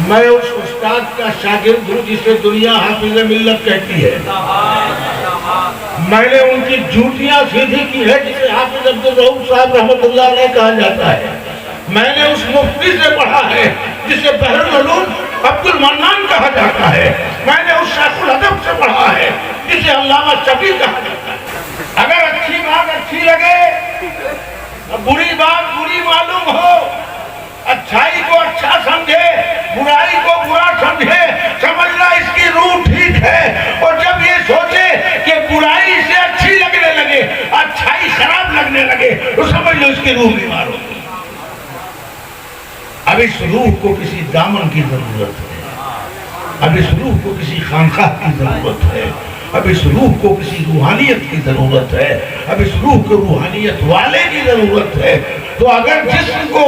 میں اس استاد کا شاگرد ہوں جسے دنیا حافظ ملت کہتی ہے. میں نے ان کی جھوٹیاں سیدھی کی ہے جسے حافظ عبدالرؤف صاحب رحمۃ اللہ علیہ کہا جاتا ہے. میں نے اس مفتی سے پڑھا ہے جسے بحر العلوم عبد المنان کہا جاتا ہے. میں نے اس شیخ الادب سے پڑھا ہے جسے علامہ شفیع کہا جاتا ہے. اگر اچھی بات اچھی لگے، بری بات بری معلوم ہو، اچھائی کو اچھا سمجھے، برائی کو برا سمجھے، سمجھنا اس کی روح ٹھیک ہے. اور جب یہ سوچے کہ برائی سے اچھی لگنے لگے، اچھائی خراب لگنے لگے، تو سمجھ لو اس کی روح بیمار ہو گئی. اب اس روح کو کسی دامن کی ضرورت ہے، اب اس روح کو کسی خانقاہ کی ضرورت ہے، اب اس روح کو کسی روحانیت کی ضرورت ہے، اب اس روح کو روحانیت والے کی ضرورت ہے. تو اگر جسم کو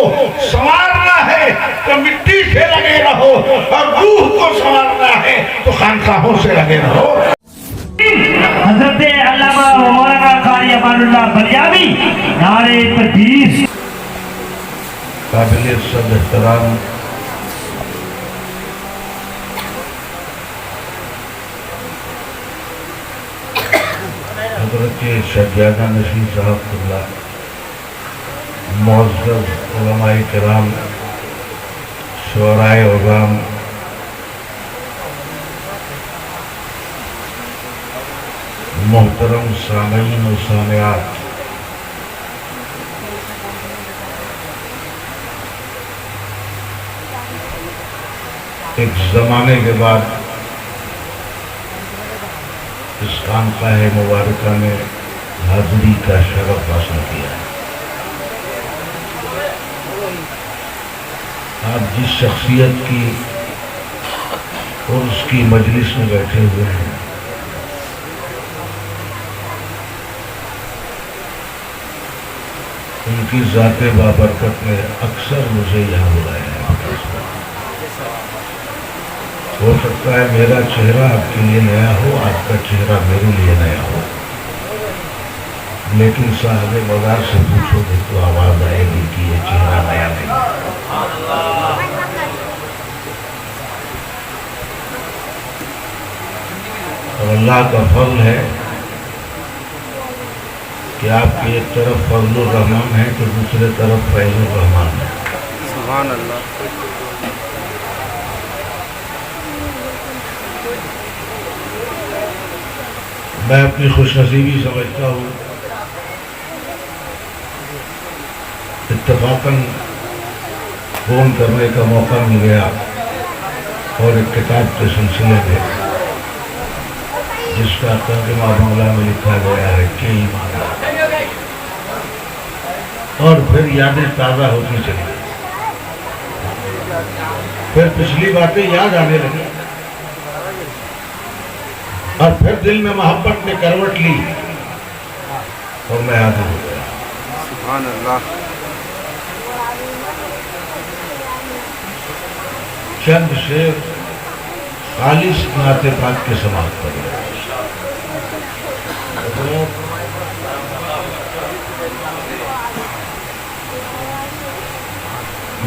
سنوارنا ہے تو مٹی سے لگے رہو، اور روح کو سنوارنا ہے تو خانقاہوں سے لگے رہو. حضرت علامہ مولانا قاری امان اللہ بلیاوی نعرہ تکبیر. قابل صد احترام حضرت شہزادہ نشین صاحب اللہ، معزز علماء کرام، شعراء عظام، محترم سامعین و سامعات، ایک زمانے کے بعد اس خانقاہ مبارکہ میں حاضری کا شرف حاصل کیا ہے. آپ جس شخصیت کی اور اس کی مجلس میں بیٹھے ہوئے ہیں، ان کی ذات بابرکت نے اکثر مجھے یہاں بلایا ہے. ہو سکتا ہے میرا چہرہ آپ کے لیے نیا ہو، آپ کا چہرہ میرے لیے نیا ہو، لیکن صاحب مزار سے پوچھو گے تو آواز آئے گی کہ یہ چہرہ نیا نہیں. اور اللہ کا فضل ہے کہ آپ کی ایک طرف فضل الرحمان ہے تو دوسرے طرف فیض الرحمان ہے. سبحان اللہ. میں اپنی خوش نصیبی سمجھتا ہوں اتفاقاً فون کرنے کا موقع مل گیا اور ایک کتاب کے سلسلے میں جس کا ترجمہ بنگلہ میں لکھا گیا ہے کہ ایمان، اور پھر یادیں تازہ ہوتی چلی، پھر پچھلی باتیں یاد آنے لگی، اور پھر دل میں محبت نے کروٹ لی اور میں حاضر ہو گیا. سبحان اللہ. چند شعر خالص نعت پاک کے سماعت پر گیا.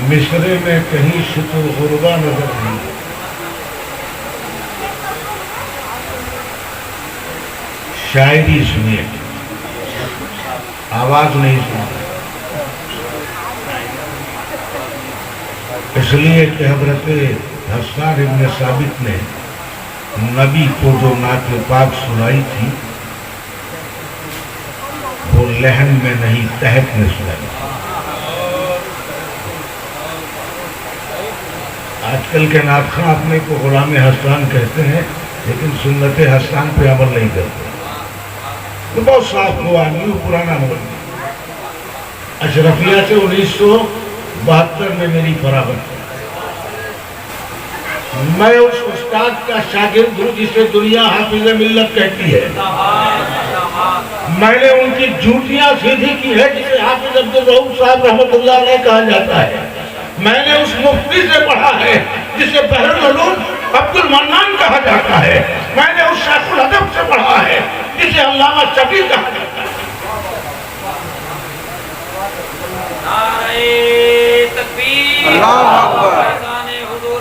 مصرے میں کہیں شتر غربا نظر نہیں، شاعری سنیے، آواز نہیں سنتے، اس لیے کہ حضرت حسان ابن ثابت نے نبی کو جو نعت پاک سنائی تھی وہ لہن میں نہیں تحت میں سنائی. آج کل کے نعت خواں اپنے کو غلام حسان کہتے ہیں لیکن سنت حسان پہ عمل نہیں کرتے. تو بہت صاف ہوا نہیں، وہ پرانا ہو گیا. اشرفیہ سے 1972 میں میری فراغت ہے. میں اس استاد کا شاگرد ہوں جسے دنیا حافظ ملت کہتی ہے. میں نے ان کی جھوٹیاں سیدھی کی ہے جسے حافظ عبدالرؤف صاحب رحمۃ اللہ علیہ کہا جاتا ہے. میں نے اس مفتی سے پڑھا ہے جسے بحر العلوم عبد المنان کہا جاتا ہے. میں نے اس شیخ الادب سے پڑھا ہے جسے علامہ شفیع کہا جاتا ہے. نعرہ تکبیر، اللہ اکبر. فیضان حضور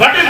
What is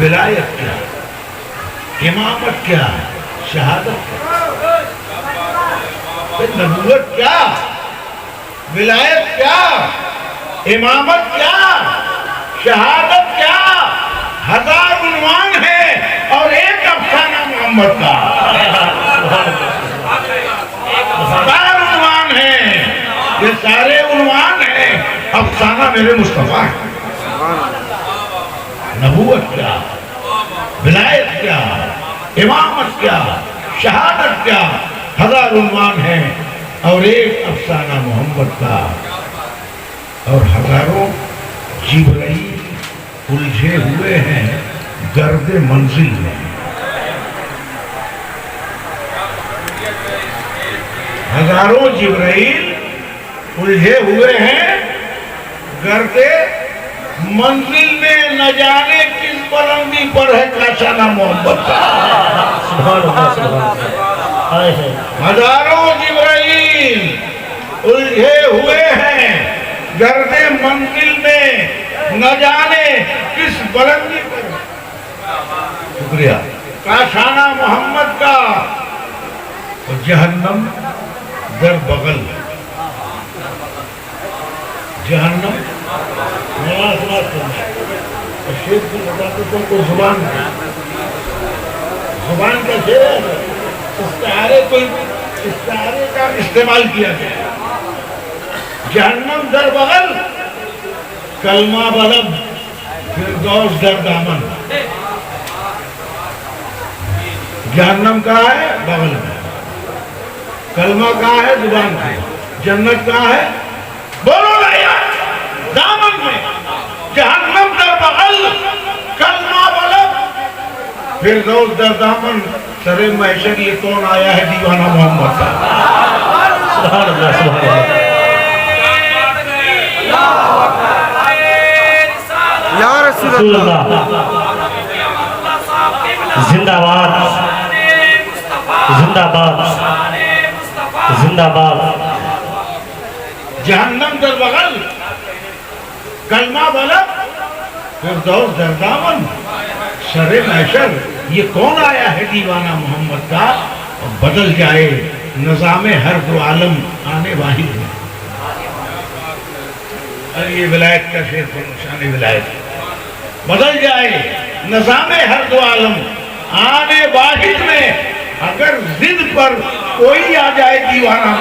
ولایت کیا ہے؟ امامت کیا ہے؟ شہادت کیا ہے؟ نبوت کیا؟ ولایت کیا؟ امامت کیا؟ شہادت کیا؟ 1000 عنوان ہے اور ایک افسانہ محمد کا 1000 عنوان ہے، یہ سارے عنوان ہیں، افسانہ میرے مصطفیٰ ہے۔ نبوت کیا؟ ولایت کیا؟ امامت کیا؟ شہادت کیا؟ 1000 عنوان ہیں اور ایک افسانہ محمد کا، اور ہزاروں جبرائیل الجھے ہوئے ہیں گرد منزل میں۔ ہزاروں جبرائیل الجھے ہوئے ہیں گرد منزل میں، نہ جانے کس بلندی پر ہے کاشانہ محمد کا۔ ہزاروں جبرائیل الجھے ہوئے ہیں گرد منزل میں، نہ جانے کس بلندی پر۔ شکریہ۔ کاشانہ محمد کا، اور جہنم در بغل۔ جہنم شیر کی مداخلتوں کو زبان کا شیر ہے، استعارے کا استعمال کیا گیا۔ جہنم در بغل، کلمہ بلب، فردوس در دامن۔ جہنم کہاں ہے؟ بغل میں۔ کلمہ کہاں ہے؟ زبان میں۔ جنت کہاں ہے؟ بولو نا یار، دامن میں۔ جہنم در بغل، کلمہ بلب، فردوس در دامن۔ سر محشر یہ کون آیا ہے دیوانہ محمد کا؟ سبحان اللہ، سبحان اللہ۔ یا رسول اللہ، زندہ باد، زندہ باد، زندہ باد۔ جہنم در بغل، کلمہ بلب، فردوس در دامن۔ سر محشر یہ کون آیا ہے دیوانہ محمد کا؟ بدل جائے نظام ہر دو عالم آنے واحد ہے۔ اور یہ ولایت کا شیر پر نشان ولایت۔ بدل جائے نظام ہر دو عالم آنے واحد میں، اگر ضد پر کوئی آ جائے دیوانہ،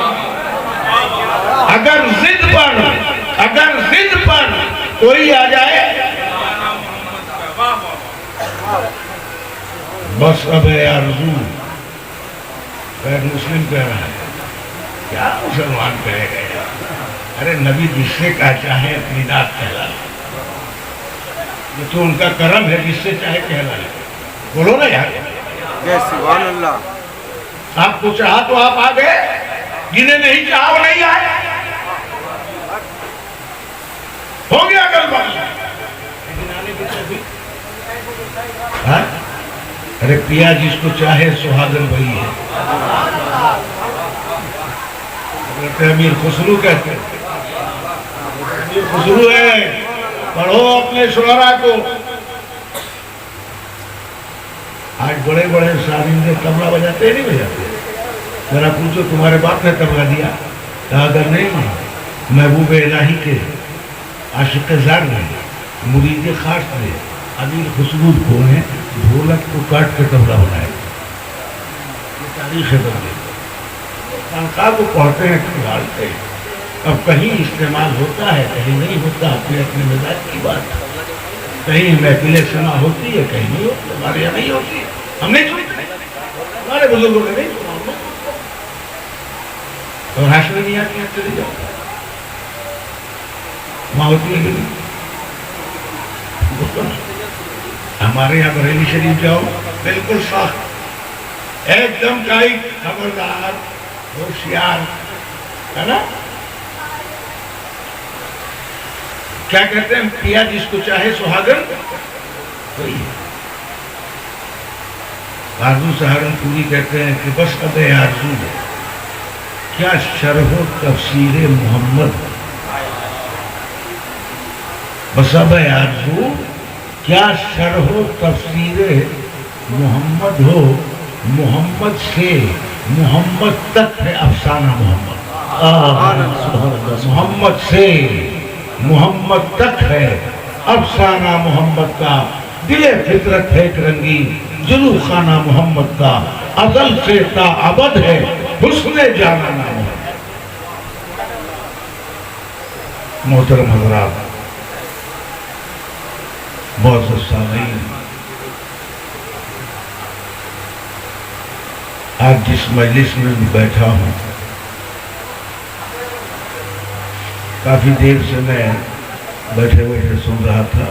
اگر ضد پر کوئی آ جائے، بس اب اے آرزو، غیر مسلم کہہ رہا ہے، کیا مسلمان کہے گئے؟ ارے نبی جس سے کہا چاہے اپنی ذات کہلا، یہ تو ان کا کرم ہے، جس سے چاہے کہلا لے۔ بولو نا یار، جے سبحان اللہ۔ آپ کو چاہا تو آپ آ گئے، جنہیں نہیں چاہا وہ نہیں آئے۔ ہو گیا غلبہ۔ ہاں؟ ارے پیا جس کو چاہے سہاگن وہی ہے۔ حضرت امیر خسرو کہتے ہیں، امیر خسرو ہے، پڑھو اپنے شعراء کو۔ آج بڑے بڑے شاعرین طبلہ بجاتے نہیں بجاتے؟ ذرا پوچھو تمہارے باپ نے طبلہ دیا؟ کہا اگر نہیں، محبوب الہی کے عاشق زار نے، مرید خاص نے، امیر خسرو کو نے ڈھولک کو کاٹ کے طبلہ بنایا۔ یہ تاریخ بدلے، خانقاہ کو پڑھتے ہیں، کھلالتے ہیں۔ اب کہیں استعمال ہوتا ہے، کہیں نہیں ہوتا، اپنے اپنے مزاج کی بات۔ کہیں محفل سنا ہوتی ہے، کہیں نہیں ہوتی، ہمارے یہاں نہیں ہوتی ہے، ہم نہیں سنتے، ہمارے بزرگوں نے نہیں سنا۔ اور ہاشمی نہیں آتی ہے، چلی جاؤ، وہاں ہوتی ہے کہ نہیں؟ ہمارے یہاں بریلی شریف جاؤ، بالکل صاف، ایک دم کائی، خبردار، ہوشیار، ہے نا؟ کیا کہتے ہیں؟ پیا جس کو چاہے سہاگن وہی ہے۔ آرزو سہارنپوری کہتے ہیں کہ بس اب اے آرزو، کیا شرح و تفسیر محمد، بس اب اے آرزو، کیا شرح و تفسیر محمد ہو، محمد سے محمد تک ہے افسانہ محمد، محمد سے محمد تک ہے افسانہ محمد کا، دل فطرت ہے ایک رنگی جلو خانہ محمد کا، ازل سے تا ابد ہے حسن جانانہ محمد۔ محترم حضرات، معزز سامعین، آج جس مجلس میں بیٹھا ہوں، کافی دیر سے میں بیٹھے بیٹھے سن رہا تھا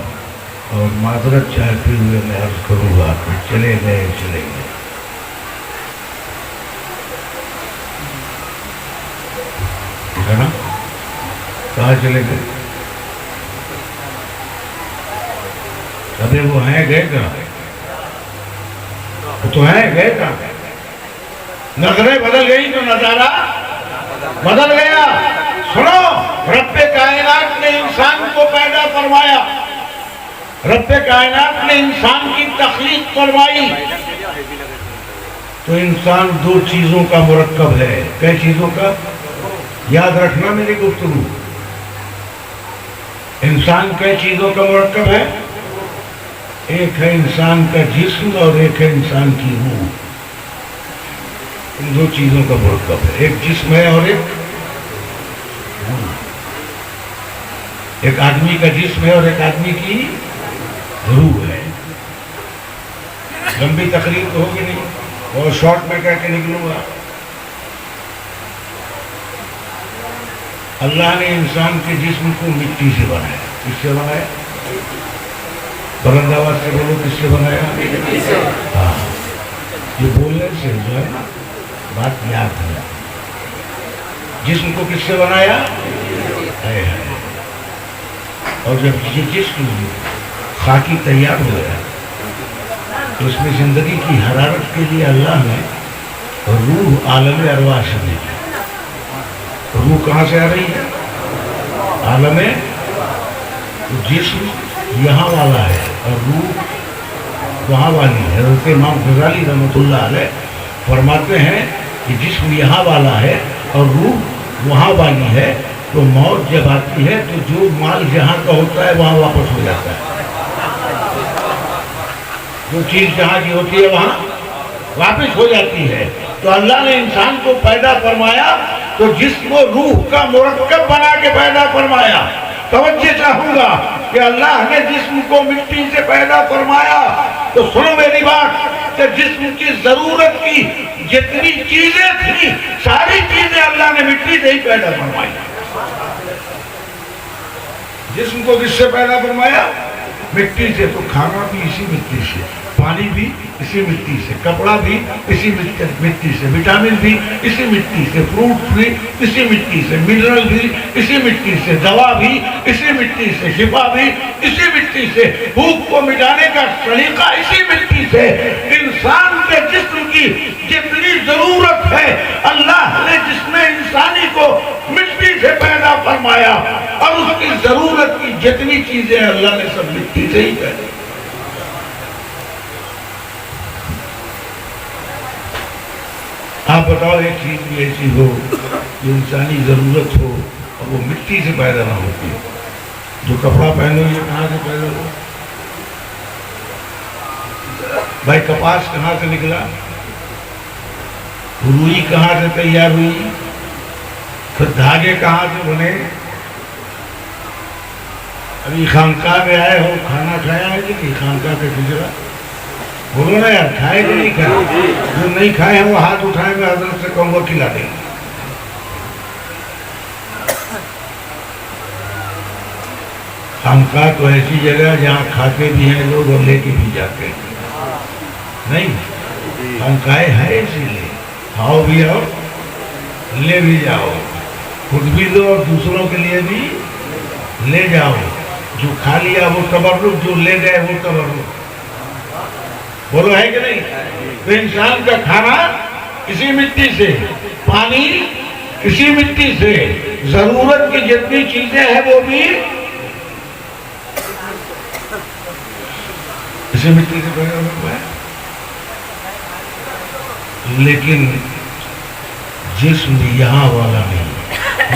اور معذرت چاہتے ہوئے میں عرض کروں گا کہ چلے گئے ہے نا؟ کہاں چلے گئے؟ ابھی وہ ہیں گئے کہاں؟ وہ تو ہیں گئے کہاں؟ نظریں بدل گئی تو نظارہ بدل گیا۔ سنو، رب کائنات نے انسان کو پیدا فرمایا، رب کائنات نے انسان کی تخلیق فرمائی تو انسان دو چیزوں کا مرکب ہے۔ کئی چیزوں کا؟ یاد رکھنا میری گفتگو، انسان کئی چیزوں کا مرکب ہے؟ ایک ہے انسان کا جسم اور ایک ہے انسان کی روح، ان دو چیزوں کا مرکب ہے۔ ایک جسم ہے اور ایک ایک آدمی کا جسم ہے اور ایک آدمی کی روح ہے۔ لمبی تقریر تو ہوگی نہیں، بہت شارٹ میں کہہ کے نکلوں گا۔ اللہ نے انسان کے جسم کو مٹی سے بنایا۔ کس سے بنایا؟ بلند آواز سے بولو، کس سے بنایا؟ ہاں، یہ بولنے سے جو ہے بات یاد ہے۔ جسم کو کس سے بنایا؟ اور جب یہ جسم خاکی تیار ہو گیا تو اس میں زندگی کی حرارت کے لیے اللہ نے روح عالم ارواح سے دی۔ روح کہاں سے آ رہی ہے؟ عالم، جسم یہاں والا ہے اور روح وہاں والی ہے۔ حضرت امام غزالی رحمۃ اللہ علیہ فرماتے ہیں کہ جسم یہاں والا ہے اور روح وہاں والی ہے، تو موت جب آتی ہے تو جو مال جہاں کا ہوتا ہے وہاں واپس ہو جاتا ہے، جو چیز جہاں کی ہوتی ہے وہاں واپس ہو جاتی ہے۔ تو اللہ نے انسان کو پیدا فرمایا تو جسم و روح کا مرکب بنا کے پیدا فرمایا۔ توجہ چاہوں گا کہ اللہ نے جسم کو مٹی سے پیدا فرمایا تو سنو میری بات کہ جسم کی ضرورت کی جتنی چیزیں تھیں ساری چیزیں اللہ نے مٹی سے ہی پیدا فرمائی۔ جسم کو کس سے پیدا فرمایا؟ مٹی سے۔ تو کھانا بھی اسی مٹی سے، پانی بھی اسی مٹی سے، کپڑا بھی اسی مٹی سے، وٹامن بھی اسی مٹی سے، فروٹ بھی اسی مٹی سے، منرل بھی اسی مٹی سے، دوا بھی اسی مٹی سے، شفا بھی اسی مٹی سے، بھوک کو مٹانے کا طریقہ اسی مٹی سے۔ انسان کے جسم کی جتنی ضرورت ہے اللہ نے جسم انسانی کو مٹی سے پیدا فرمایا اور اس کی ضرورت کی جتنی چیزیں اللہ نے سب مٹی سے ہی پیدا۔ آپ بتاؤ ایک چیز بھی ایسی ہو جو انسانی ضرورت ہو اور وہ مٹی سے پیدا نہ ہوتی ہے؟ جو کپڑا پہنو یہ کہاں سے پیدا ہو؟ بھائی کپاس کہاں سے نکلا؟ روئی کہاں سے تیار ہوئی؟ پھر دھاگے کہاں سے بنے؟ ابھی خانقاہ میں آئے ہو، کھانا کھایا ہے کہ نہیں؟ خانقاہ کا کھچڑا بولو نا یار، کھائے کہ نہیں کھائے؟ جو نہیں کھائے ہیں وہ ہاتھ اٹھائیں، میں حضرت سے کہوں گا کھلا دیں گے۔ خانقاہ تو ایسی جگہ ہے جہاں کھاتے بھی ہیں لوگ اور لے کے بھی جاتے ہیں، نہیں؟ خانقاہ ہے اسی لیے کھاؤ بھی آؤ لے بھی جاؤ، خود بھی دو اور دوسروں کے لیے بھی لے جاؤ۔ جو کھا لیا وہ تبرک، جو لے گئے وہ تبرک۔ بولو ہے کہ نہیں؟ تو انسان کا کھانا اسی مٹی سے، پانی اسی مٹی سے، ضرورت کی جتنی چیزیں ہیں وہ بھی اسے مٹی سے پیدا ہوا ہے، لیکن جسم یہاں والا نہیں،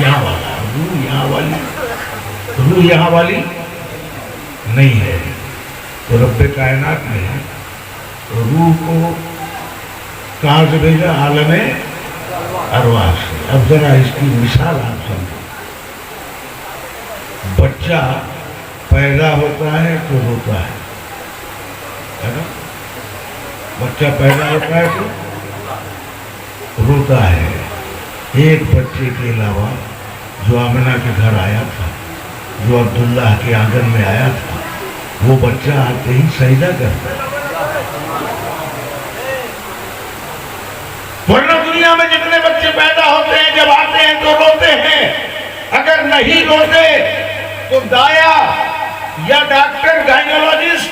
یہاں والا روح یہاں والی، روح یہاں والی نہیں ہے۔ تو رب کائنات نے روح کو کہاں سے بھیجا؟ عالم ارواح سے۔ اب ذرا اس کی مثال آپ سمجھو۔ بچہ پیدا ہوتا ہے تو روتا ہے نا؟ بچہ پیدا ہوتا ہے تو روتا ہے۔ ایک بچے کے علاوہ جو آمنہ کے گھر آیا تھا، جو عبداللہ کے آنگن میں آیا تھا، وہ بچہ آتے ہی سجدہ کرتا ہے۔ ورنہ دنیا میں جتنے بچے پیدا ہوتے ہیں جب آتے ہیں تو روتے ہیں، اگر نہیں روتے تو دایا یا ڈاکٹر گائنولوجسٹ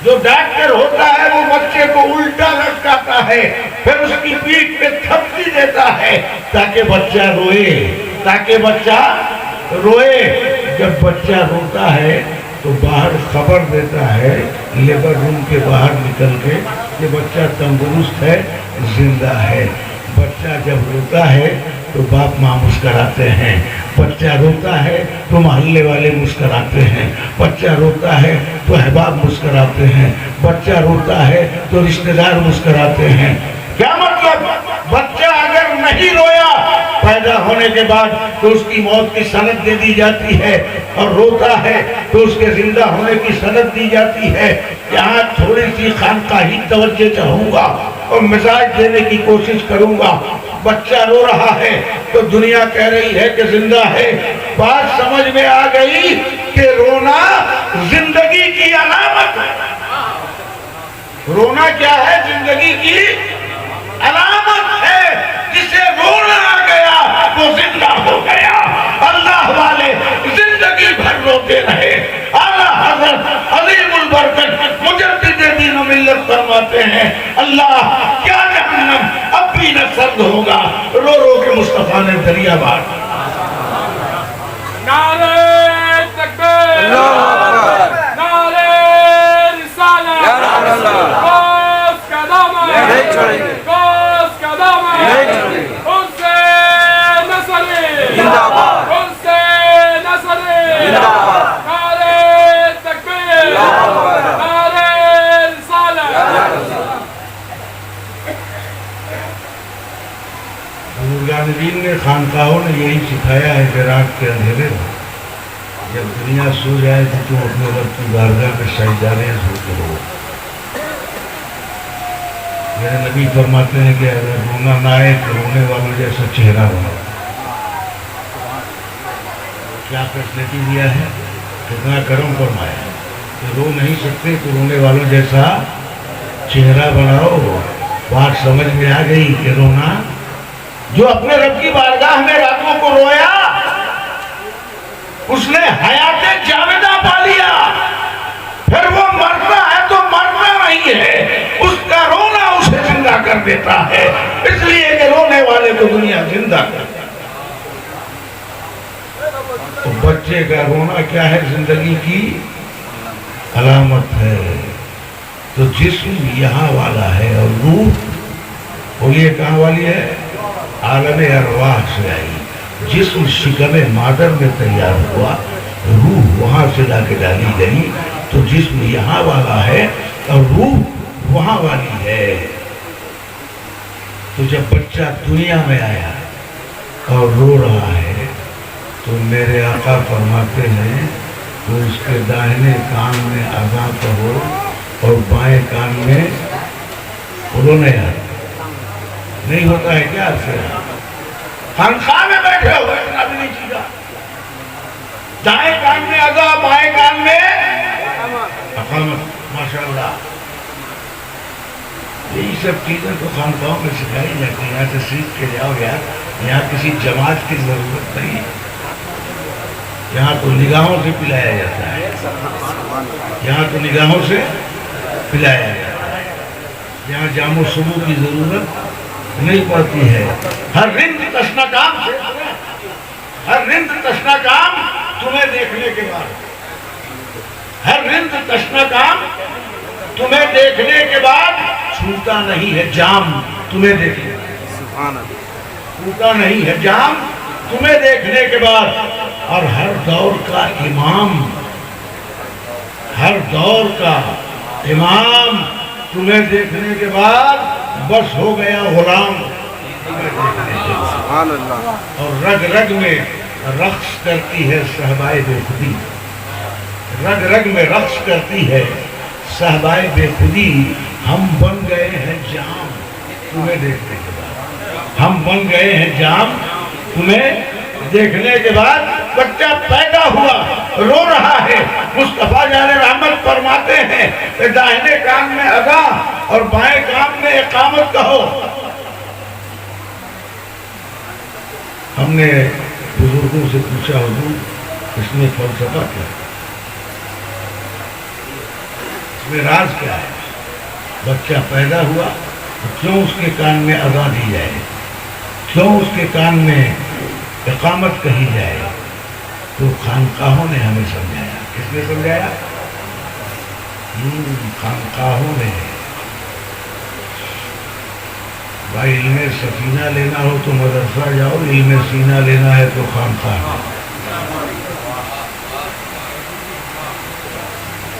جو ڈاکٹر ہوتا ہے وہ بچے کو الٹا لٹکاتا ہے، پھر اس کی پیٹھ پہ تھپکی دیتا ہے تاکہ بچہ روئے، تاکہ بچہ روئے۔ جب بچہ روتا ہے تو باہر خبر دیتا ہے لیبر روم کے باہر نکل کے کہ بچہ تندرست ہے، زندہ ہے۔ بچہ جب روتا ہے تو باپ ماں مسکراتے ہیں، بچہ روتا ہے تو محلے والے مسکراتے ہیں، بچہ روتا ہے تو احباب مسکراتے ہیں، بچہ روتا ہے تو رشتہ دار مسکراتے ہیں۔ کیا مطلب؟ بچہ اگر نہیں رویا پیدا ہونے کے بعد تو اس کی موت کی سند دے دی جاتی ہے، اور روتا ہے تو اس کے زندہ ہونے کی سند دی جاتی ہے۔ یہاں تھوڑی سی خانقاہی توجہ چاہوں گا اور مزاج دینے کی کوشش کروں گا۔ بچہ رو رہا ہے تو دنیا کہہ رہی ہے کہ زندہ ہے۔ بات سمجھ میں آ گئی کہ رونا زندگی کی علامت ہے۔ رونا کیا ہے؟ زندگی کی علامت ہے۔ جسے رونا آ گیا وہ زندہ ہو گیا۔ اللہ والے زندگی بھر روتے رہے۔ اعلیٰ حضرت عظیم البرکت مجدد دین و ملت فرماتے ہیں اللہ کیا جہنم اب بھی نہ سرد ہوگا، رو رو کے مصطفیٰ نے دریا بار۔ نعرہ تکبیر، اللہ اکبر، نعرہ رسالت، یا رسول اللہ، قوس کا دامن، نہیں چھوڑیں گے، قوس کا دامن، نہیں چھوڑیں گے، ان سے نصری، زندہ باد، ان سے نصری، زندہ باد، نعرہ تکبیر، اللہ اکبر، نعرہ رسالت۔ یا رسول اللہ۔ بزرگان دین نے، خانقاہوں نے یہی سکھایا ہے کہ رات کے اندھیرے میں جب دنیا سو جائے تو تم اپنے رب کی بارگاہ میں سجدہ سوتے رہو۔ میرے نبی فرماتے ہیں کہ اگر رونا نہ آئے تو رونے والوں جیسا چہرہ بناؤ۔ کیا فیصلٹی دیا ہے، کتنا کرم فرمایا ہے کہ رو نہیں سکتے تو رونے والوں جیسا چہرہ بناؤ۔ بات سمجھ میں آ گئی کہ رونا، جو اپنے رب کی بارگاہ میں راتوں کو رویا اس نے حیات جاودہ پا لیا۔ پھر وہ مرتا ہے تو مرنا نہیں ہے، اس کا رونا اسے زندہ کر دیتا ہے، اس لیے کہ رونے والے کو دنیا زندہ کر دیتا ہے۔ تو بچے کا رونا کیا ہے؟ زندگی کی علامت ہے۔ تو جسم یہاں والا ہے اور روح بولیے کہاں والی ہے؟ عالم ارواح سے آئی۔ جسم شکم مادر میں تیار ہوا، روح وہاں سے لا کے ڈالی گئی، تو جسم یہاں والا ہے اور روح وہاں والی ہے۔ تو جب بچہ دنیا میں آیا اور رو رہا ہے تو میرے آقا فرماتے ہیں تو اس کے داہنے کان میں اذان کہو اور بائیں کان میں رونے آتا۔ نہیں ہوتا ہے کیا آپ سے؟ خانقاہ میں بیٹھے ہوئے جناب نہیں چیزا، دائیں کان میں اذان، بائیں کان میں اقامت۔ ماشاءاللہ یہی سب چیزیں تو خانقاہوں میں سکھائی جاتی ہیں۔ یہاں سے سیکھ کے جاؤ یار، یہاں کسی جماعت کی ضرورت نہیں، یہاں تو نگاہوں سے پلایا جاتا ہے، یہاں تو نگاہوں سے پلایا جاتا ہے، یہاں جام و صبح کی ضرورت نہیں پڑتی ہے۔ ہر رند تشنا کام سے، ہر رند تشنا کام تمہیں دیکھنے کے بعد، ہر رند تشنہ کام تمہیں دیکھنے کے بعد چھوٹا نہیں ہے جام تمہیں دیکھنے سبحان اللہ چھوٹا نہیں ہے جام تمہیں دیکھنے کے بعد اور ہر دور کا امام ہر دور کا امام تمہیں دیکھنے کے بعد بس ہو گیا غلام سبحان اللہ اور رگ رگ میں رقص کرتی ہے صحبائے بے خودی رگ رگ میں رقص کرتی ہے صحبائے بے خودی ہم بن گئے ہیں جام تمہیں دیکھنے کے بعد ہم بن گئے ہیں جام تمہیں دیکھنے کے بعد بچہ پیدا ہوا رو رہا ہے مصطفیٰ جان رحمت فرماتے ہیں کہ داہنے کان میں اذان اور بائیں کان میں اقامت کہو ہم نے بزرگوں سے پوچھا حضور اس میں فلسفہ کیا اس میں راز کیا ہے بچہ پیدا ہوا تو کیوں اس کے کان میں اذان دی جائے کیوں اس کے کان میں اقامت کہی جائے تو خانقاہوں نے ہمیں سمجھایا کس نے سمجھایا خانقاہوں نے بھائی علم سفینہ لینا ہو تو مدرسہ جاؤ علم سینہ لینا ہے تو خانقاہ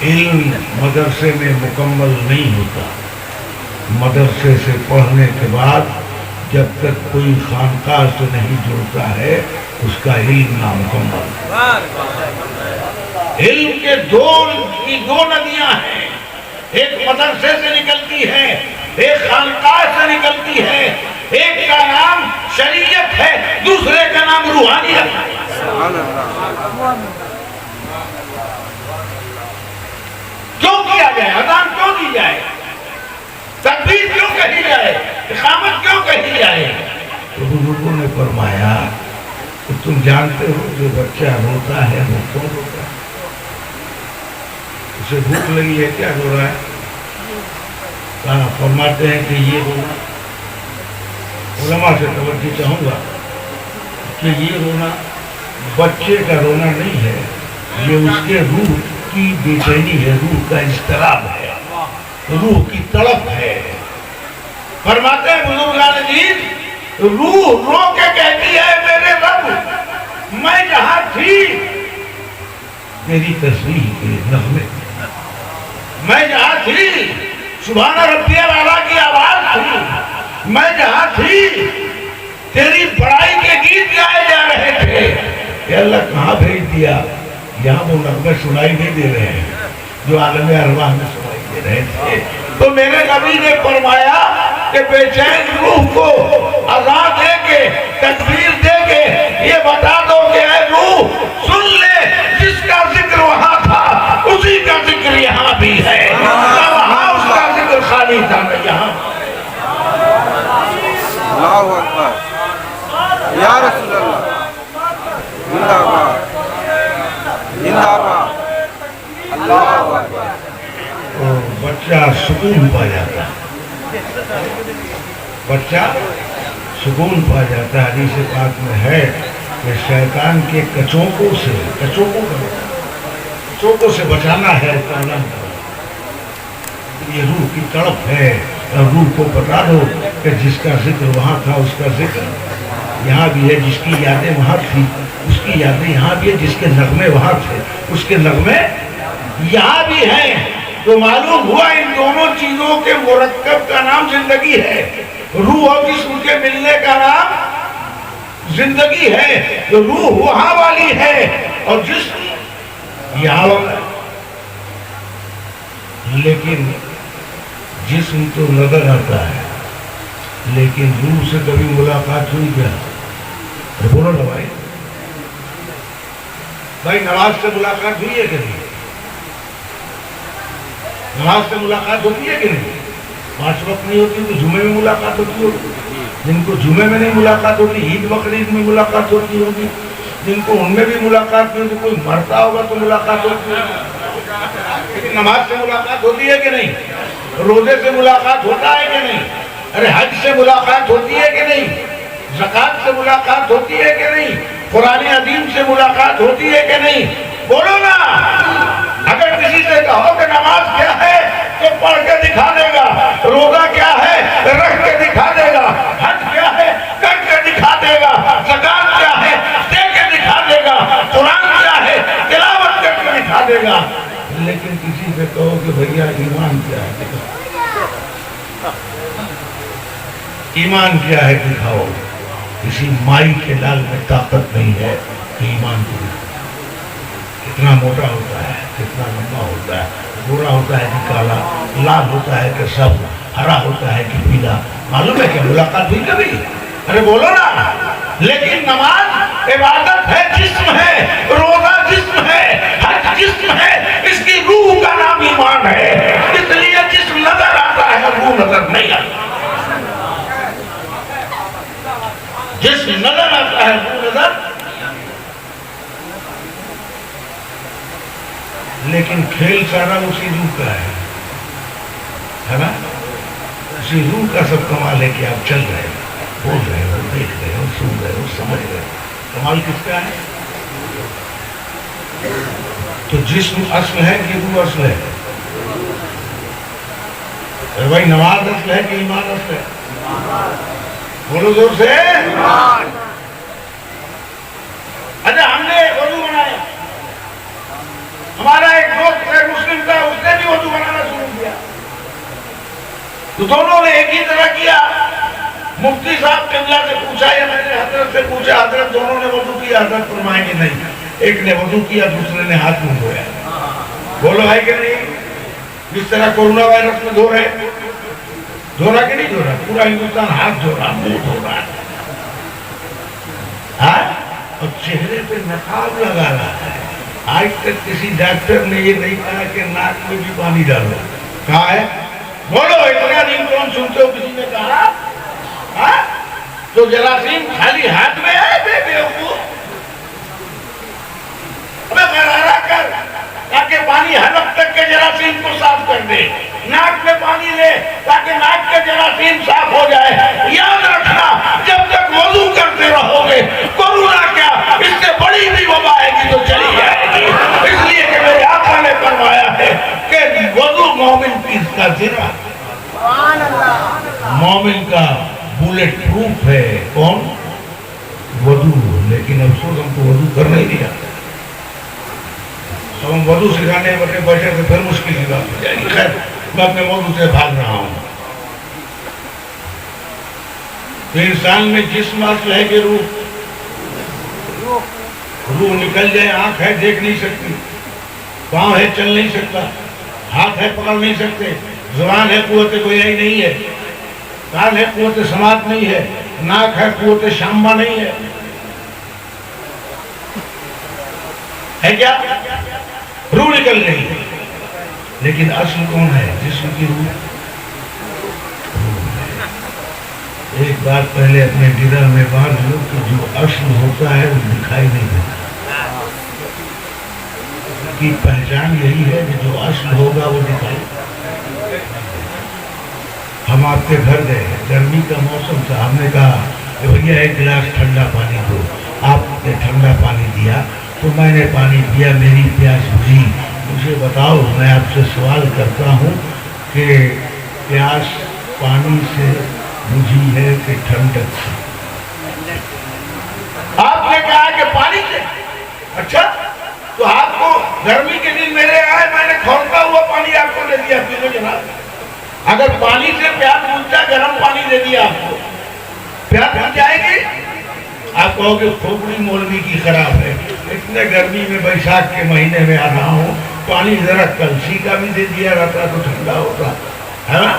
علم مدرسے میں مکمل نہیں ہوتا مدرسے سے پڑھنے کے بعد جب تک کوئی خانقاہ سے نہیں جڑتا ہے اس کا علم نامکمل علم کے دو ندیاں ہیں ایک مدرسے سے نکلتی ہے ایک خانقاہ سے نکلتی ہے ایک کا نام شریعت ہے دوسرے کا نام روحانیت ہے سبحان اللہ کیوں کیا جائے اذان کیوں دی جائے تکبیر کیوں کہی جائے اقامت کیوں کہی جائے تو بزرگوں نے فرمایا کہ تم جانتے ہو جو بچہ روتا ہے وہ کیوں روتا ہے اسے بھوک لگی ہے کیا رو رہا ہے فرماتے ہیں کہ یہ رونا علماء سے توجہ چاہوں گا کہ یہ رونا بچے کا رونا نہیں ہے یہ اس کے روح کی بے چینی ہے روح کا اضطراب ہے روح کی تڑپ ہے فرماتے ہیں بزرگان دین روح رو کے کہتی ہے میرے رب میں جہاں تھی میری تسبیح کے نغمے میں جہاں تھی سبحان ربی الاعلیٰ کی آواز تھی میں جہاں تھی تیری بڑائی کے گیت گائے جا رہے تھے کہ اللہ کہاں بھیج دیا یہاں وہ نغمے سنائی نہیں دے رہے ہیں جو عالم ارواح میں سنائی دے رہے تھے تو میرے نبی نے فرمایا کہ بے چین روح کو اذان دے کے تکبیر دے کے یہ بتا دو کہ اے روح سن لے جس کا ذکر وہاں تھا اسی کا ذکر یہاں بھی ہے نہ وہاں اس کا ذکر خالی تھا نہ یہاں اللہ اکبر یا رسول اللہ زندہ باد زندہ باد اللہ اکبر بچہ سکون پا جاتا بچہ سکون پا جاتا ہے حدیث پاک میں ہے کہ شیطان کے کچوکوں سے بچانا ہے یہ روح کی تڑپ ہے اور روح کو بتا دو کہ جس کا ذکر وہاں تھا اس کا ذکر یہاں بھی ہے جس کی یادیں وہاں تھی اس کی یادیں یہاں بھی ہے جس کے نغمے وہاں تھے اس کے نغمے یہاں بھی ہیں تو معلوم ہوا ان دونوں چیزوں کے مرکب کا نام زندگی ہے روح اور جسم کے ملنے کا نام زندگی ہے تو روح وہاں والی ہے اور جسم یہاں والا ہے لیکن جسم تو نظر آتا ہے لیکن روح سے کبھی ملاقات ہوئی کیا بولو نا بھائی نماز سے ملاقات ہوئی ہے کہ نہیں نماز سے ملاقات ہوتی ہے کہ نہیں 5 وقت نہیں ہوتی تو جمعے میں ملاقات ہوتی ہوگی جن کو جمعے میں نہیں ملاقات ہوتی عید بقرعید میں ملاقات ہوتی ہوگی جن کو ان میں بھی ملاقات نہیں ہوتی کوئی مرتا ہوگا تو ملاقات ہوتی ہوگی لیکن نماز سے ملاقات ہوتی ہے کہ نہیں روزے سے ملاقات ہوتا ہے کہ نہیں ارے حج سے ملاقات ہوتی ہے کہ نہیں زکوٰۃ سے ملاقات ہوتی ہے کہ نہیں قرآن عظیم سے ملاقات ہوتی ہے کہ نہیں بولو نا اگر کسی سے کہو کہ نماز کیا ہے تو پڑھ کے دکھا دے گا، روزہ کیا ہے رکھ کے دکھا دے گا، حج کیا ہے کر کے دکھا دے گا، زکات کیا ہے دے کے دکھا دے گا، قرآن کیا ہے تلاوت کر کے دکھا دے گا۔ لیکن کسی سے کہو کہ بھیا ایمان کیا ہے، ایمان کیا ہے دکھاؤ، کسی مائی کے لال میں طاقت نہیں ہے کہ ایمان کو دکھاؤ۔ کتنا موٹا ہوتا ہے، کتنا لمبا ہوتا ہے، گورا ہوتا ہے کہ کالا، لال ہوتا ہے کہ سبز، ہرا ہوتا ہے کہ پیلا، معلوم ہے کہ ملاقات ہوئی کبھی؟ ارے بولو نا۔ لیکن نماز عبادت ہے، جسم ہے، روزہ جسم ہے، حج جسم ہے، اس کی روح کا نام ایمان ہے، اس لیے جسم نظر آتا ہے روح نظر نہیں آتا، جسم نظر آتا ہے روح نظر، لیکن کھیل سارا اسی روح کا ہے نا؟ اسی روح کا سب کمال ہے کہ آپ چل رہے ہو، بول رہے ہو، دیکھ رہے ہو، سن رہے ہو، سمجھ رہے ہو، کمال کس کا ہے؟ تو جسم اصل ہے کہ روح اصل ہے؟ اے بھائی نماز اصل ہے کہ ایمان اصل ہے؟ بولو زور سے۔ اچھا ہم نے وضو بنایا، ہمارا ایک دوست غیر مسلم تھا، اس نے بھی وضو بنانا شروع کیا، تو دونوں نے ایک ہی طرح کیا۔ مفتی صاحب قبلہ سے پوچھا یا میں نے حضرت سے پوچھا، حضرت دونوں نے وضو کیا، حضرت فرمائیں گے نہیں، ایک نے وضو کیا دوسرے نے ہاتھ منہ دھویا۔ بولو ہے کہ نہیں؟ جس طرح کورونا وائرس میں دھو رہے، دھو رہا کہ نہیں دھو رہا؟ پورا ہندوستان ہاتھ دھو رہا، منہ دھو رہا ہے، اور چہرے پہ نقاب لگا رہا ہے۔ آج تک کسی ڈاکٹر نے یہ نہیں کہا کہ ناک میں بھی پانی ڈالو، کہا ہے؟ بولو اتنا دن کون سنتے ہو کسی نے کہا؟ تو جراثیم خالی ہاتھ میں ہے بے وقوف، ابے غرارہ کر تاکہ پانی حلق تک کے جراثیم کو صاف کر دے، ناک میں پانی لے تاکہ ناک کے جراثیم صاف ہو جائے۔ یاد رکھنا جب تک وضو کرتے رہو گے کورونا کیا اس سے بڑی بھی وبا آئے گی تو چلی جائے گی، اس لیے کہ میرے آقا نے فرمایا ہے کہ وضو مومن کی اس کا زرہ، مومن کا بولٹ پروف ہے۔ کون؟ وضو۔ لیکن افسوس ہم کو وضو کر نہیں دیا، تو ہم وضو سکھانے بیٹھے تو پھر مشکل کی بات ہو جائے گی۔ خیر میں اپنے موضوع سے بھاگ رہا ہوں۔ تو انسان میں جسم اصل ہے کہ روح؟ روح نکل جائے، آنکھ ہے دیکھ نہیں سکتی، پاؤں ہے چل نہیں سکتا، ہاتھ ہے پکڑ نہیں سکتے، زبان ہے قوت گویائی نہیں ہے، کان ہے قوت سماعت نہیں ہے، ناک ہے قوت شامہ نہیں ہے، ہے کیا؟ روح نکل گئی ہے، لیکن اصل کون ہے؟ جسم کی روح۔ ایک بات پہلے اپنے دل میں باندھ لو کہ جو اصل ہوتا ہے وہ دکھائی نہیں دیتا، اس کی پہچان یہی ہے کہ جو اصل ہوگا وہ دکھائی۔ ہم آپ کے گھر گئے، گرمی کا موسم تھا، ہم نے کہا کہ بھیا ایک گلاس ٹھنڈا پانی دو، آپ نے ٹھنڈا پانی دیا تو میں نے پانی پیا، میری پیاس بجھی۔ مجھے بتاؤ، میں آپ سے سوال کرتا ہوں کہ پیاس پانی سے بجھی ہے کہ ٹھنڈک سے؟ آپ نے کہا کہ پانی سے۔ اچھا تو آپ کو گرمی کے دن میرے آئے، میں نے کھولتا ہوا پانی آپ کو دے دیا، پی لو جناب۔ اگر پانی سے پیاس بجھتا، گرم پانی دے دیا آپ کو، پیاس بجھ جائے گی؟ آپ کہو کہ کھوپڑی مولوی کی خراب ہے، اتنے گرمی میں بیساکھ کے مہینے میں آ رہا ہوں، پانی ذرا کلسی کا بھی دے دیا رہتا تو ٹھنڈا ہوتا ہے نا۔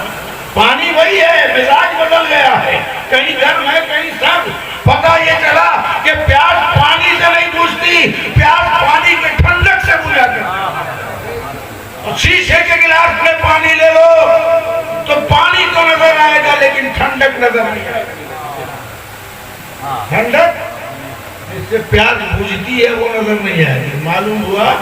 پانی وہی ہے، مزاج بدل گیا ہے، کہیں گرم ہے کہیں سرد۔ پتہ یہ چلا کہ پیاس پانی سے نہیں بجھتی، پیاس پانی کے ٹھنڈک سے بجھا کرتی۔ شیشے کے گلاس میں پانی لے لو تو پانی تو نظر آئے گا لیکن ٹھنڈک نظر نہیں آئے گی۔ ٹھنڈک جس سے پیاس بجھتی ہے وہ نظر نہیں آئے گی۔ معلوم ہوا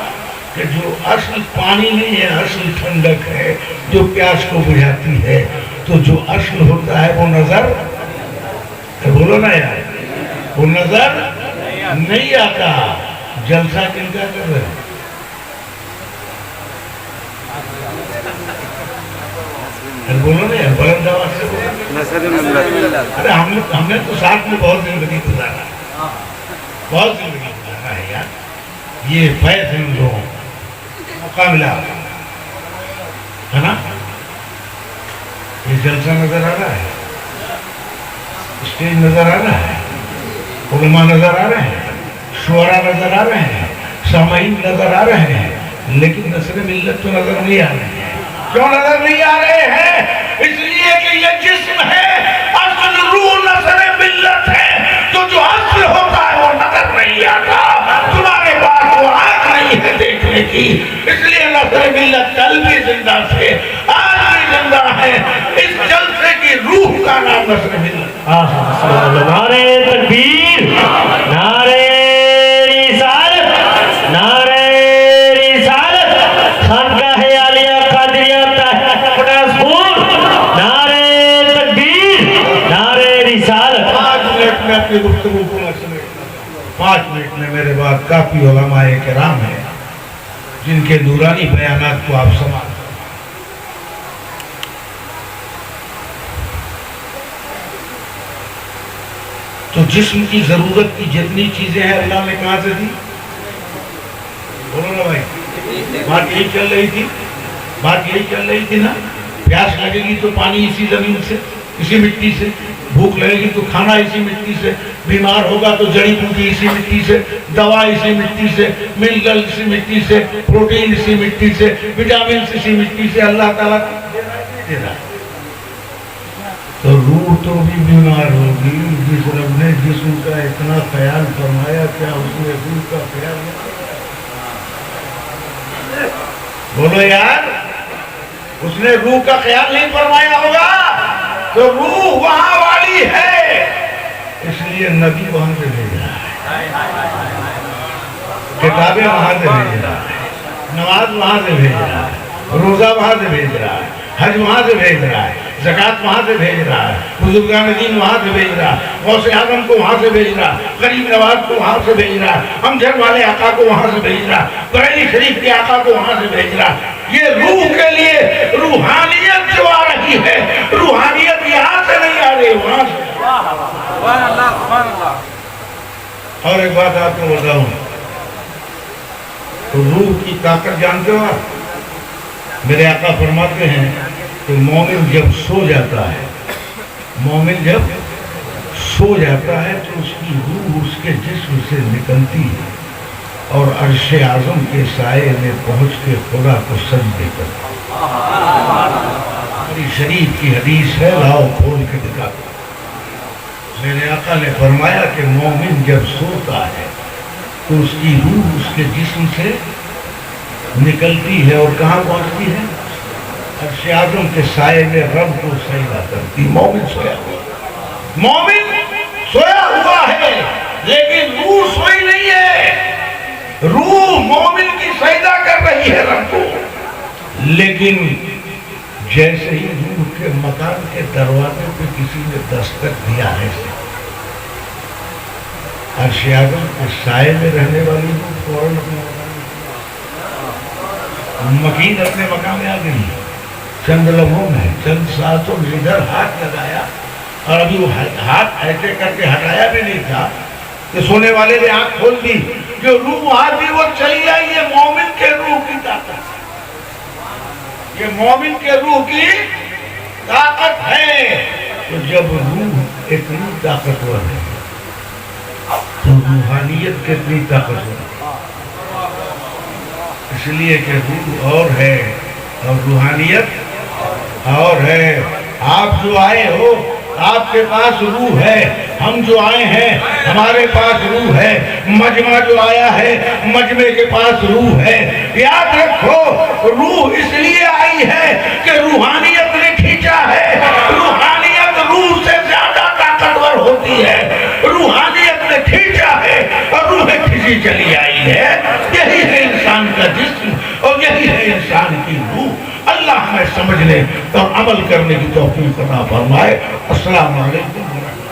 کہ جو اصل پانی نہیں ہے، اصل ٹھنڈک ہے جو پیاس کو بجھاتی ہے، تو جو اصل ہوتا ہے وہ نظر، بولو نا یار، وہ نظر نہیں آتا۔ جلسہ کن کا کر رہے ہیں؟ بولو نا بلند آواز سے بولو. نصر ملت. ارے ہم نے تو ساتھ میں بہت زندگی گزارا, بہت زندگی گزارا ہے یار. یہ فیض ان لوگوں موقع ملا ہے نا. یہ جلسہ نظر آ رہا ہے, اسٹیج نظر آ رہا ہے, علماء نظر آ رہے ہیں, شعراء نظر آ رہے ہیں, سامعین نظر آ رہے ہیں, لیکن نصر ملت تو نظر نہیں آ رہے ہیں. کیوں نظر نہیں آ رہے ہیں؟ اس لیے کہ یہ جسم ہے, اصل روح نصر ملت ہے. تو جو اصل ہوتا ہے وہ نظر نہیں آتا. تمہارے پاس وہ آنکھ نہیں ہے دیکھنے کی, اس لیے نصر ملت کل بھی زندہ تھے, آج بھی زندہ ہے. اس جلسے کی روح کا نام نصر ملت. نعرے تکبیر, نعرے رسالت, نعرے رسالت, خانقاہ عالیہ قادریہ پٹاسپور, نعرے تکبیر, نعرے رسالت. 5 منٹ میں اپنی گفتگو کو سنے. 5 منٹ میں میرے بعد کافی علماء کرام ہیں جن کے نورانی بیانات کو آپ سماعت. تو جسم کی ضرورت کی جتنی چیزیں ہیں اللہ نے کہاں سے دی؟ بولو نا بھائی, بات یہی چل رہی تھی, بات یہی چل رہی تھی نا. پیاس لگے گی تو پانی اسی زمین سے, اسی مٹی سے. بھوک لگے گی تو کھانا اسی مٹی سے. بیمار ہوگا تو جڑی بوٹی اسی مٹی سے, دوا اسی مٹی سے, منرل اسی مٹی سے, پروٹین اسی مٹی سے, وٹامن اسی مٹی سے. اللہ تعالیٰ دے رہا ہے. تو روح تو بھی بیمار ہوگی. جس رب نے جسم کا اتنا خیال فرمایا, کیا اس نے روح کا خیال نہیں؟ بولو یار, اس نے روح کا خیال نہیں فرمایا ہوگا. تو روح وہاں والی ہے, اس لیے نبی وہاں سے بھیج رہا ہے, کتابیں وہاں سے بھیج رہا ہے, نماز وہاں سے بھیج رہا ہے, روزہ وہاں سے بھیج رہا ہے, حج وہاں سے بھیج رہا ہے, زکوٰۃ وہاں سے بھیج رہا ہے, بزرگان دین وہاں سے بھیج رہا ہے, غوث اعظم کو وہاں سے بھیج رہا ہے, غریب نواز کو وہاں سے بھیج رہا ہے, امجد والے آقا کو وہاں سے بھیج رہا ہے, بریلی شریف کے آقا کو وہاں سے بھیج رہا ہے. یہ روح کے لیے روحانیت جو آ رہی ہے, روحانیت یہاں سے نہیں آ رہی, وہاں سے. سبحان اللہ, سبحان اللہ. اور ایک بات آپ کو بتاؤں, تو روح کی طاقت جانتے ہو آپ؟ میرے آقا فرماتے ہیں کہ مومن جب سو جاتا ہے, مومن جب سو جاتا ہے تو اس کی روح اس کے جسم سے نکلتی ہے اور عرش اعظم کے سائے میں پہنچ کے خدا کو سجدے کرتی ہے. ہماری شریف کی حدیث ہے, لاؤ کھول کے دکھاتا ہوں. میرے آقا نے فرمایا کہ مومن جب سوتا ہے تو اس کی روح اس کے جسم سے نکلتی ہے اور کہاں پہنچتی ہے؟ عرش اعظم کے سائے میں رب کو سجدہ کرتی. مومن سویا ہوا, مومن سویا ہوا ہے, لیکن روح سوئی نہیں ہے. روح مومن کی سجدہ کر رہی ہے رب کو, لیکن جیسے ہی روح کے مکان کے دروازے پہ کسی نے دستک دیا ہے, عرش اعظم کے سائے میں رہنے والی روح فوراً مکین اپنے مقام میں آ گئی. چند لمحوں میں, چند ساتوں میں ادھر ہاتھ لگایا, اور ابھی وہ ہاتھ ایسے کر کے ہٹایا بھی نہیں تھا کہ سونے والے نے آنکھ کھول دی, جو روح آتی وہ چلی آئی. یہ مومن کے روح کی طاقت, یہ مومن کے روح کی طاقت ہے. تو جب روح اتنی طاقتور ہے تو روحانیت کتنی طاقتور ہے. اس لیے کہ روح اور ہے اور روحانیت اور ہے. آپ جو آئے ہو آپ کے پاس روح ہے, ہم جو آئے ہیں ہمارے پاس روح ہے, مجمع جو آیا ہے مجمع کے پاس روح ہے. یاد رکھو روح اس لیے آئی ہے کہ روحانیت نے کھینچا ہے. روحانیت روح سے زیادہ طاقتور ہوتی ہے. روحانیت نے کھینچا ہے اور روح کھینچی چلی آئی ہے. یہی ہے انسان کا جسم اور یہی ہے انسان کی روح. اللہ ہمیں سمجھنے اور عمل کرنے کی توفیق عطا فرمائے. السلام علیکم ورحمۃ اللہ.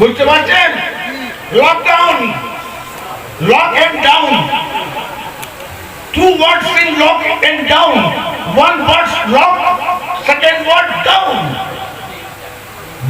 বুঝতে পারছেন? Lockdown, lock and down, two words in lock and down, one word lock, second word down।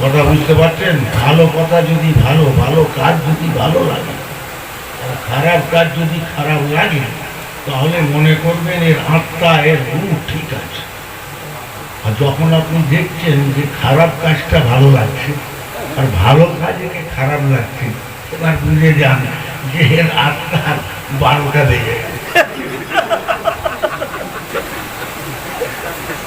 কথা বুঝতে পারছেন? ভালো কথা যদি ভালো, ভালো কাজ যদি ভালো লাগে, আর খারাপ কাজ যদি খারাপ লাগে, তাহলে মনে করবেন এর আত্মা, এর রূহ ঠিক আছে। আর যখন আপনি দেখছেন যে খারাপ কাজটা ভালো লাগছে আর ভালো কাজ একে খারাপ লাগছে, এবার বুঝে যান যে এর আত্মার 12টা বেজে গেছে।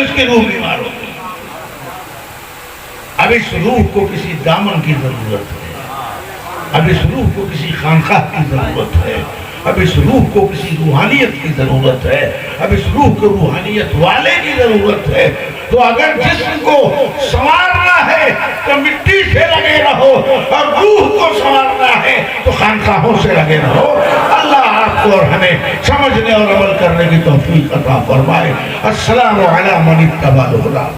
اس کی روح بیمار ہوتی ہے۔ اب اس روح کو کسی دامن کی ضرورت ہے، اب اس روح کو کسی خانقاہ کی ضرورت ہے، اب اس روح کو کسی روحانیت کی ضرورت ہے، اب اس روح کو روحانیت والے کی ضرورت ہے۔ تو اگر جسم کو سنوارنا ہے تو مٹی سے لگے رہو، اور روح کو سنوارنا ہے تو خانقاہوں سے لگے رہو۔ اللہ آپ کو اور ہمیں سمجھنے اور عمل کرنے کی توفیق عطا فرمائے۔ السلام علی من اتبع الہدی۔